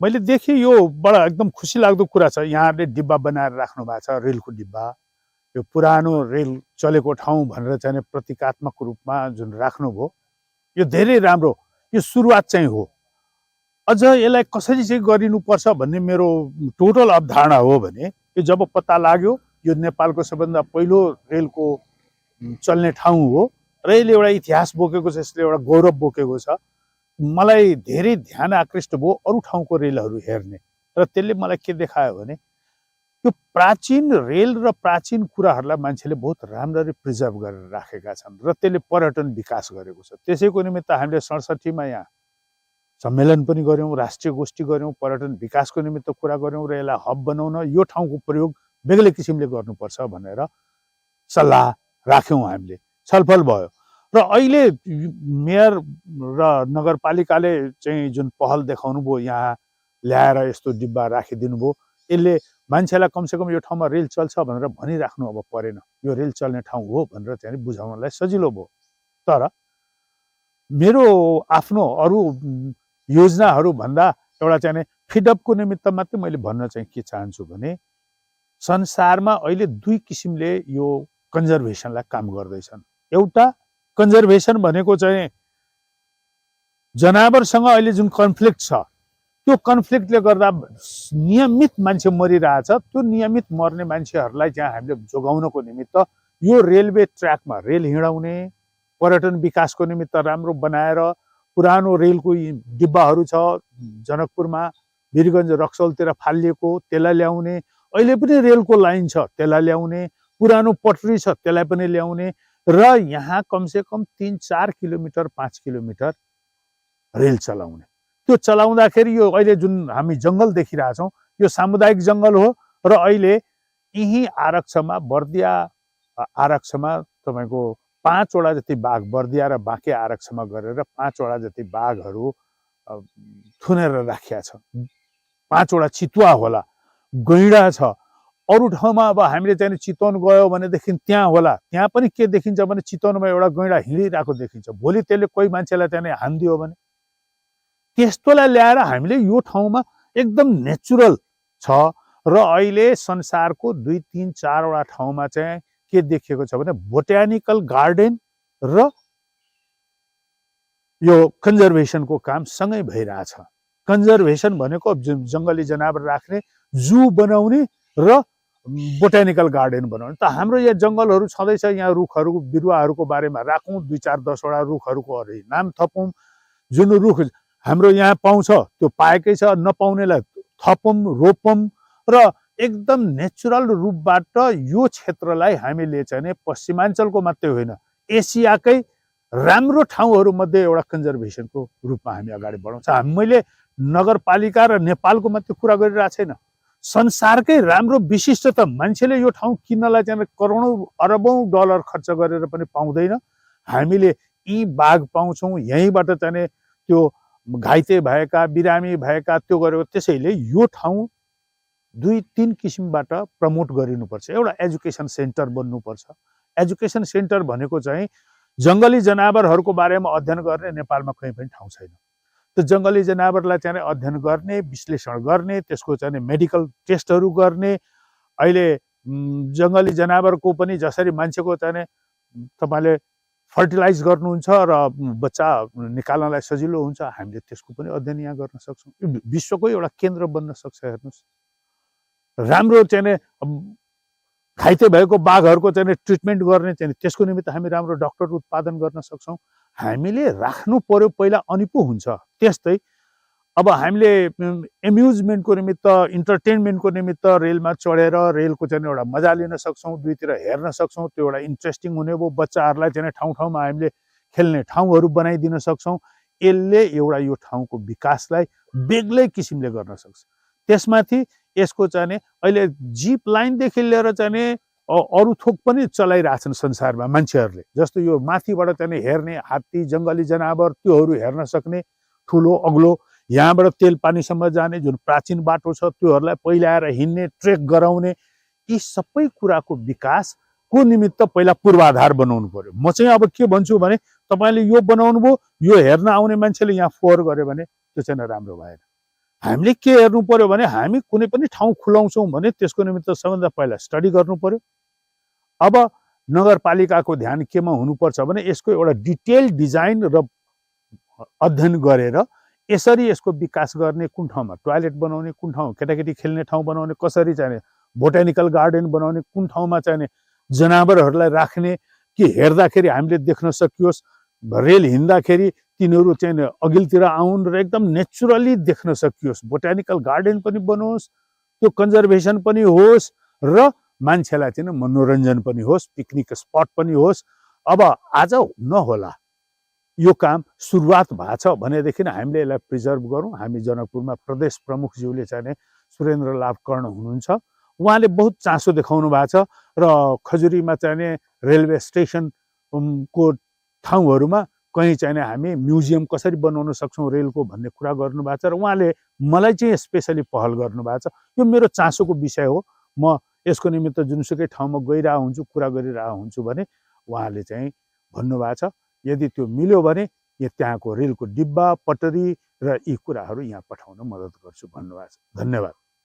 मैले देखेँ यो बडा एकदम खुसी लाग्दो कुरा छ। यहाँहरूले डिब्बा बनाएर राख्नु भएको छ, रेलको डिब्बा। यो पुरानो रेल चलेको ठाउँ भनेर चाहिँ प्रतीकात्मक रूपमा जुन राख्नुभयो, यो धेरै राम्रो। यो सुरुवात चाहिँ हो। अझ यसलाई कसरी चाहिँ गरिनुपर्छ भन्ने मेरो टोटल अवधारणा हो भने, यो जब पत्ता लाग्यो यो नेपालको सबभन्दा पहिलो रेलको चल्ने ठाउँ हो र यसले एउटा इतिहास बोकेको छ, यसले एउटा गौरव बोकेको छ। मलाई धेरै ध्यान आकृष्ट भयो अरू ठाउँको रेलहरू हेर्ने, र त्यसले मलाई के देखायो भने यो प्राचीन रेल र प्राचीन कुराहरूलाई मान्छेले बहुत राम्ररी प्रिजर्भ गरेर राखेका छन् र त्यसले पर्यटन विकास गरेको छ। त्यसैको निमित्त हामीले 67 मा यहाँ सम्मेलन पनि गऱ्यौँ, राष्ट्रिय गोष्ठी गऱ्यौँ, पर्यटन विकासको निमित्त कुरा गऱ्यौँ र यसलाई हब बनाउन यो ठाउँको प्रयोग बेग्लै किसिमले गर्नुपर्छ भनेर सल्लाह राख्यौँ। हामीले छलफल भयो र अहिले मेयर र नगरपालिकाले चाहिँ जुन पहल देखाउनु भयो, यहाँ ल्याएर यस्तो डिब्बा राखिदिनु भयो, यसले मान्छेलाई कमसेकम यो ठाउँमा रेल चल्छ भनेर भनिराख्नु अब परेन। यो रेल चल्ने ठाउँ हो भनेर चाहिँ बुझाउनलाई सजिलो भयो। तर मेरो आफ्नो अरू योजनाहरू भन्दा एउटा चाहिँ फिडअपको निमित्त मात्रै मैले भन्न चाहिँ के चाहन्छु भने, संसारमा अहिले दुई किसिमले यो कन्जर्भेसनलाई काम गर्दैछन्। एउटा कन्जर्भेसन भनेको चाहिँ जनावरसँग अहिले जुन कन्फ्लिक्ट छ, त्यो कन्फ्लिक्टले गर्दा नियमित मान्छे मरिरहेछ। त्यो नियमित मर्ने मान्छेहरूलाई चाहिँ हामीले जोगाउनको निमित्त यो रेलवे ट्र्याकमा रेल हिँडाउने, पर्यटन विकासको निमित्त राम्रो बनाएर पुरानो रेलको डिब्बाहरू छ जनकपुरमा, वीरगञ्ज रक्सौलतिर फालिएको, त्यसलाई ल्याउने। अहिले पनि रेलको लाइन छ, त्यसलाई ल्याउने। पुरानो पटरी छ, त्यसलाई पनि ल्याउने र यहाँ कमसेकम 3-4 किलोमिटर 5 किलोमिटर रेल चलाउने। त्यो चलाउँदाखेरि यो अहिले जुन हामी जङ्गल देखिरहेछौँ, यो सामुदायिक जङ्गल हो र अहिले यही आरक्षमा, बर्दिया आरक्षमा तपाईँको 5 वटा जति बाघ, बर्दिया र बाँके आरक्षमा गरेर 5 वटा जति बाघहरू थुनेर राखिया छ। 5 वटा चितुवा होला, गैँडा छ। अरू ठाउँमा अब हामीले चाहिँ चितवन गयो भनेदेखि त्यहाँ होला, त्यहाँ पनि के देखिन्छ भने चितवनमा एउटा गैँडा हिँडिरहेको देखिन्छ। भोलि त्यसले कोही मान्छेलाई चाहिँ हानिदियो भने त्यस्तोलाई ल्याएर हामीले यो ठाउँमा एकदम नेचुरल छ। र अहिले संसारको 2-3-4 वटा ठाउँमा चाहिँ के देखिएको छ भने बोटानिकल गार्डन र यो कन्जर्भेसनको काम सँगै भइरहेछ। कन्जर्भेसन भनेको जङ्गली जनावर राख्ने, जू बनाउने र बोटानिकल गार्डन बनाउने। त हाम्रो यहाँ जङ्गलहरू छँदैछ, यहाँ रुखहरू बिरुवाहरूको बारेमा राखौँ, 2-4-10 वटा रुखहरूको अरे नाम थपौँ। जुन रुख हाम्रो यहाँ पाउँछ त्यो पाएकै छ, नपाउनेलाई थपौँ, रोपौँ र एकदम नेचुरल रूपबाट यो क्षेत्रलाई हामीले चाहिँ पश्चिमाञ्चलको मात्रै होइन, एसियाकै राम्रो ठाउँहरू मध्ये एउटा कन्जर्भेसनको रूपमा हामी अगाडि बढाउँछ। मैले नगरपालिका र नेपालको मात्रै कुरा गरिरहेको छैन, संसारकै राम्रो विशिष्टता मान्छेले यो ठाउँ किन्नलाई चाहिँ करोडौँ अरबौँ डलर खर्च गरेर पनि पाउँदैन। हामीले यी बाघ पाउँछौँ, यहीँबाट चाहिँ त्यो घाइते भएका, बिरामी भएका त्यो गरेको। त्यसैले यो ठाउँ 2-3 किसिमबाट प्रमोट गरिनुपर्छ। एउटा एजुकेसन सेन्टर बन्नुपर्छ। एजुकेसन सेन्टर भनेको चाहिँ जङ्गली जनावरहरूको बारेमा अध्ययन गर्ने नेपालमा कहीँ पनि ठाउँ छैन। त्यो जङ्गली जनावरलाई चाहिँ अध्ययन गर्ने, विश्लेषण गर्ने, त्यसको चाहिँ मेडिकल टेस्टहरू गर्ने। अहिले जङ्गली जनावरको पनि जसरी मान्छेको चाहिँ तपाईँले फर्टिलाइज गर्नुहुन्छ र बच्चा निकाल्नलाई सजिलो हुन्छ, हामीले त्यसको पनि अध्ययन यहाँ गर्न सक्छौँ। यो विश्वको एउटा केन्द्र बन्न सक्छ। हेर्नुहोस्, राम्रो चाहिँ घाइते भएको बाघहरूको चाहिँ ट्रिटमेन्ट गर्ने चाहिँ त्यसको निमित्त हामी राम्रो डाक्टर उत्पादन गर्न सक्छौँ। हामीले राख्नु पर्यो पहिला, अनि पो हुन्छ। त्यस्तै अब हामीले एम्युजमेन्टको निमित्त, इन्टरटेनमेन्टको निमित्त रेलमा चढेर रेलको चाहिँ एउटा मजा लिन सक्छौँ, दुईतिर हेर्न सक्छौँ। त्यो एउटा इन्ट्रेस्टिङ हुने भयो। बच्चाहरूलाई चाहिँ ठाउँ ठाउँमा हामीले खेल्ने ठाउँहरू बनाइदिन सक्छौँ। यसले एउटा यो ठाउँको विकासलाई बेग्लै किसिमले गर्न सक्छ। त्यसमाथि यसको चाहिँ अहिले जिप लाइनदेखि लिएर चाहिँ अरू थोक पनि चलाइरहेछन् संसारमा मान्छेहरूले। जस्तो यो माथिबाट चाहिँ हेर्ने हात्ती, जङ्गली जनावर, त्योहरू हेर्न सक्ने ठुलो अग्लो, यहाँबाट तेल पानीसम्म जाने जुन प्राचीन बाटो छ त्योहरूलाई पहिल्याएर हिँड्ने, ट्रेक गराउने, यी सबै कुराको विकासको निमित्त पहिला पूर्वाधार बनाउनु पर्यो। म चाहिँ अब के भन्छु भने, तपाईँले यो बनाउनु भयो, यो हेर्न आउने मान्छेले यहाँ फोहोर गर्यो भने त्यो चाहिँ राम्रो भएन। हामीले के हेर्नु पर्यो भने हामी कुनै पनि ठाउँ खुलाउँछौँ भने त्यसको निमित्त सबभन्दा पहिला स्टडी गर्नु पर्यो। अब नगरपालिकाको ध्यान केमा हुनुपर्छ भने यसको एउटा डिटेल डिजाइन र अध्ययन गरेर यसरी यसको विकास गर्ने, कुन ठाउँमा टोयलेट बनाउने, कुन ठाउँ केटाकेटी खेल्ने ठाउँ बनाउने, कसरी चाहिँ बोटानिकल गार्डन बनाउने, कुन ठाउँमा चाहिँ जनावरहरूलाई राख्ने कि हेर्दाखेरि हामीले देख्न सकियोस्, रेल हिँड्दाखेरि तिनीहरू चाहिँ अघिल्तिर आउन् र एकदम नेचुरली देख्न सकियोस्। बोटानिकल गार्डन पनि बनोस्, त्यो कन्जर्भेसन पनि होस् र मान्छेलाई चाहिँ मनोरञ्जन पनि होस्, पिकनिक स्पट पनि होस्। अब आज नहोला, यो काम सुरुवात भएको छ भनेदेखि हामीले यसलाई प्रिजर्भ गरौँ। हामी जनकपुरमा प्रदेश प्रमुखज्यूले चाहिँ सुरेन्द्र लाभकर्ण हुनुहुन्छ, उहाँले बहुत चासो देखाउनु भएको छ र खजुरीमा चाहिँ रेलवे स्टेसनको ठाउँहरूमा कहीँ चाहिँ हामी म्युजियम कसरी बनाउन सक्छौँ रेलको भन्ने कुरा गर्नुभएको छ र उहाँले मलाई चाहिँ स्पेसली पहल गर्नुभएको छ। यो मेरो चासोको विषय हो। म यसको निमित्त जुनसुकै ठाउँमा गइरहेको हुन्छु, कुरा गरिरहेको हुन्छु भने उहाँले चाहिँ भन्नुभएको छ यदि त्यो मिल्यो भने त्यहाँको रेलको डिब्बा, पटरी र यी कुराहरू यहाँ पठाउन मद्दत गर्छु भन्नुभएको छ। धन्यवाद।